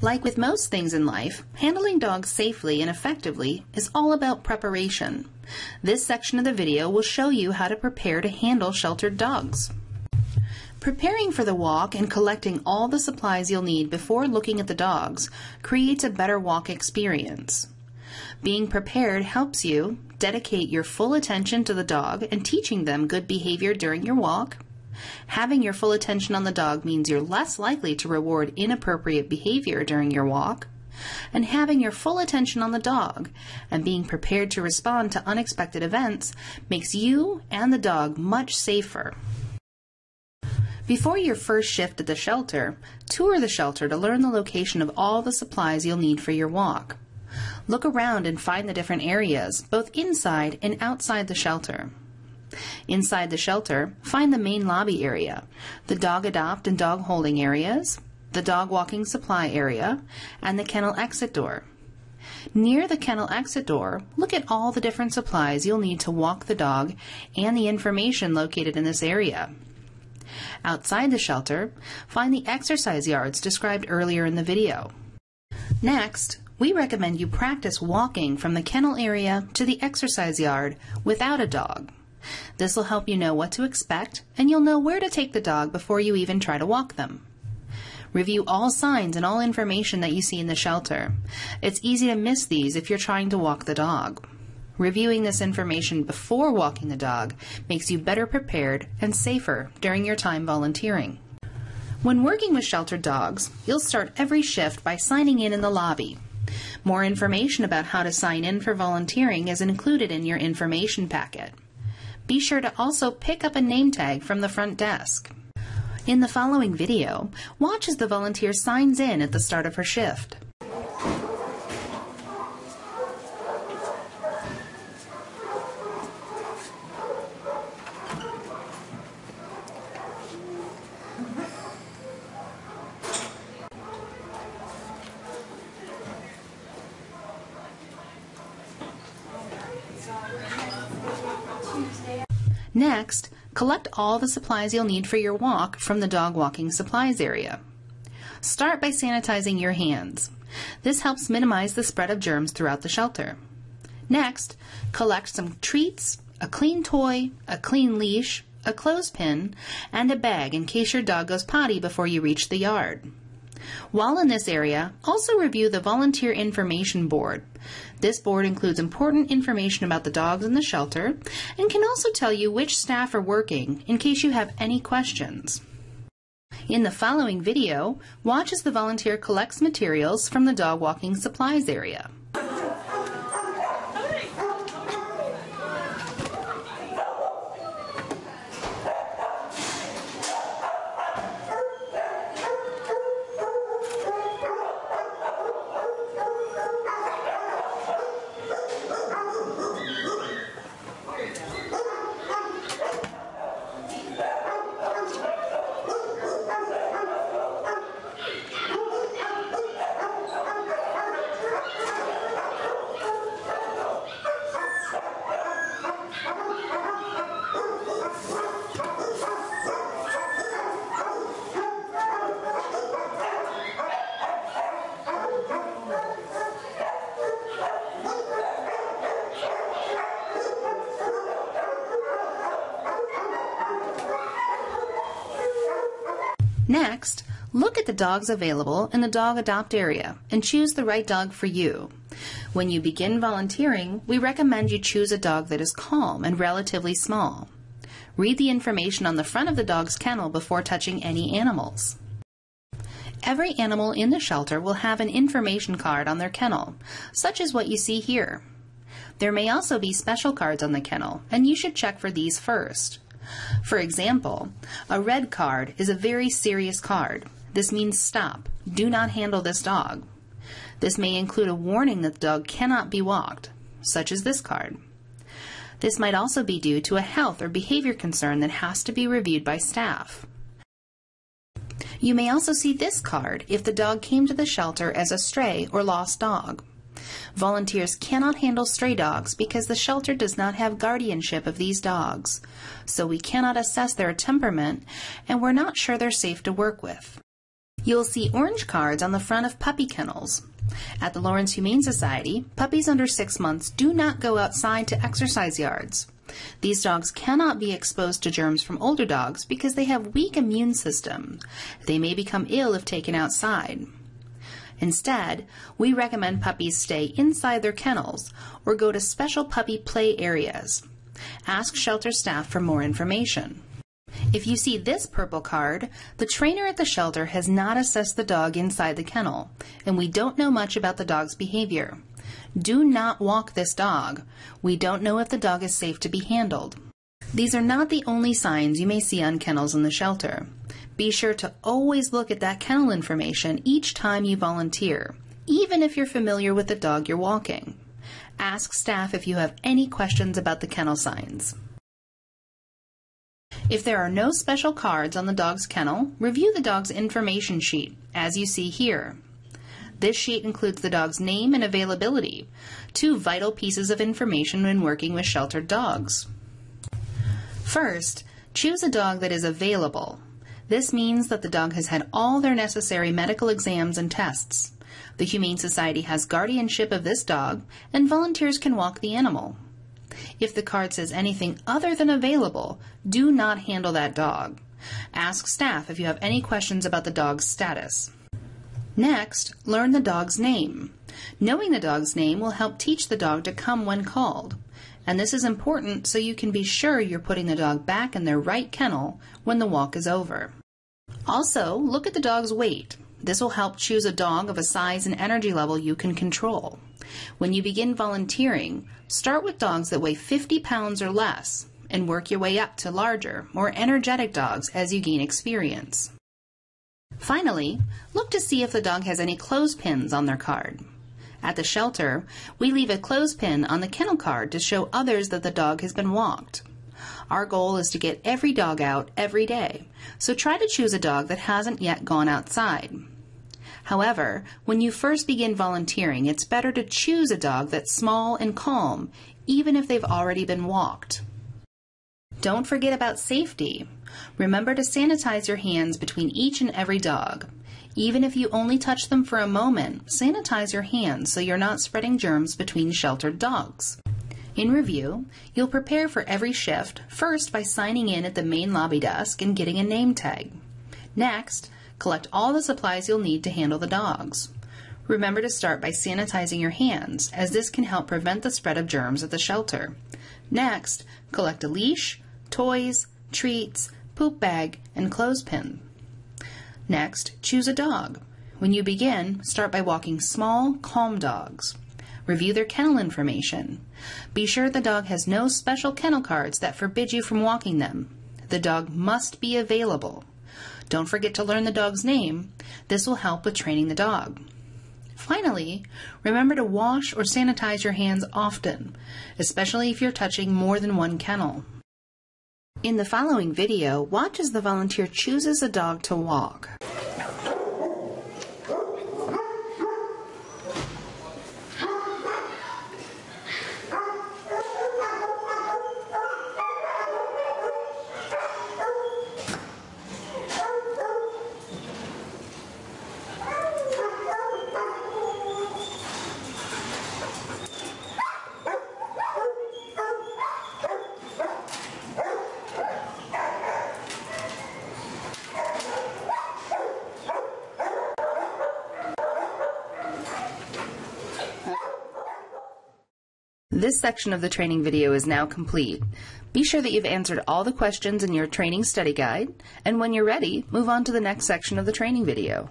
Like with most things in life, handling dogs safely and effectively is all about preparation. This section of the video will show you how to prepare to handle sheltered dogs. Preparing for the walk and collecting all the supplies you'll need before looking at the dogs creates a better walk experience. Being prepared helps you dedicate your full attention to the dog and teaching them good behavior during your walk. Having your full attention on the dog means you're less likely to reward inappropriate behavior during your walk. And having your full attention on the dog and being prepared to respond to unexpected events makes you and the dog much safer. Before your first shift at the shelter, tour the shelter to learn the location of all the supplies you'll need for your walk. Look around and find the different areas, both inside and outside the shelter. Inside the shelter, find the main lobby area, the dog adopt and dog holding areas, the dog walking supply area, and the kennel exit door. Near the kennel exit door, look at all the different supplies you'll need to walk the dog and the information located in this area. Outside the shelter, find the exercise yards described earlier in the video. Next, we recommend you practice walking from the kennel area to the exercise yard without a dog. This will help you know what to expect, and you'll know where to take the dog before you even try to walk them. Review all signs and all information that you see in the shelter. It's easy to miss these if you're trying to walk the dog. Reviewing this information before walking the dog makes you better prepared and safer during your time volunteering. When working with sheltered dogs, you'll start every shift by signing in the lobby. More information about how to sign in for volunteering is included in your information packet. Be sure to also pick up a name tag from the front desk. In the following video, watch as the volunteer signs in at the start of her shift. Next, collect all the supplies you'll need for your walk from the dog walking supplies area. Start by sanitizing your hands. This helps minimize the spread of germs throughout the shelter. Next, collect some treats, a clean toy, a clean leash, a clothespin, and a bag in case your dog goes potty before you reach the yard. While in this area, also review the Volunteer Information Board. This board includes important information about the dogs in the shelter and can also tell you which staff are working in case you have any questions. In the following video, watch as the volunteer collects materials from the dog walking supplies area. Next, look at the dogs available in the dog adopt area and choose the right dog for you. When you begin volunteering, we recommend you choose a dog that is calm and relatively small. Read the information on the front of the dog's kennel before touching any animals. Every animal in the shelter will have an information card on their kennel, such as what you see here. There may also be special cards on the kennel, and you should check for these first. For example, a red card is a very serious card. This means stop, do not handle this dog. This may include a warning that the dog cannot be walked, such as this card. This might also be due to a health or behavior concern that has to be reviewed by staff. You may also see this card if the dog came to the shelter as a stray or lost dog. Volunteers cannot handle stray dogs because the shelter does not have guardianship of these dogs, so we cannot assess their temperament and we're not sure they're safe to work with. You'll see orange cards on the front of puppy kennels. At the Lawrence Humane Society, puppies under 6 months do not go outside to exercise yards. These dogs cannot be exposed to germs from older dogs because they have weak immune systems. They may become ill if taken outside. Instead, we recommend puppies stay inside their kennels or go to special puppy play areas. Ask shelter staff for more information. If you see this purple card, the trainer at the shelter has not assessed the dog inside the kennel, and we don't know much about the dog's behavior. Do not walk this dog. We don't know if the dog is safe to be handled. These are not the only signs you may see on kennels in the shelter. Be sure to always look at that kennel information each time you volunteer, even if you're familiar with the dog you're walking. Ask staff if you have any questions about the kennel signs. If there are no special cards on the dog's kennel, review the dog's information sheet, as you see here. This sheet includes the dog's name and availability, two vital pieces of information when working with sheltered dogs. First, choose a dog that is available. This means that the dog has had all their necessary medical exams and tests. The Humane Society has guardianship of this dog, and volunteers can walk the animal. If the card says anything other than available, do not handle that dog. Ask staff if you have any questions about the dog's status. Next, learn the dog's name. Knowing the dog's name will help teach the dog to come when called. And this is important so you can be sure you're putting the dog back in their right kennel when the walk is over. Also, look at the dog's weight. This will help choose a dog of a size and energy level you can control. When you begin volunteering, start with dogs that weigh 50 pounds or less and work your way up to larger, more energetic dogs as you gain experience. Finally, look to see if the dog has any clothespins on their card. At the shelter, we leave a clothespin on the kennel card to show others that the dog has been walked. Our goal is to get every dog out every day, so try to choose a dog that hasn't yet gone outside. However, when you first begin volunteering, it's better to choose a dog that's small and calm, even if they've already been walked. Don't forget about safety. Remember to sanitize your hands between each and every dog. Even if you only touch them for a moment, sanitize your hands so you're not spreading germs between sheltered dogs. In review, you'll prepare for every shift, first by signing in at the main lobby desk and getting a name tag. Next, collect all the supplies you'll need to handle the dogs. Remember to start by sanitizing your hands, as this can help prevent the spread of germs at the shelter. Next, collect a leash, toys, treats, poop bag, and clothespin. Next, choose a dog. When you begin, start by walking small, calm dogs. Review their kennel information. Be sure the dog has no special kennel cards that forbid you from walking them. The dog must be available. Don't forget to learn the dog's name. This will help with training the dog. Finally, remember to wash or sanitize your hands often, especially if you're touching more than one kennel. In the following video, watch as the volunteer chooses a dog to walk. This section of the training video is now complete. Be sure that you've answered all the questions in your training study guide, and when you're ready, move on to the next section of the training video.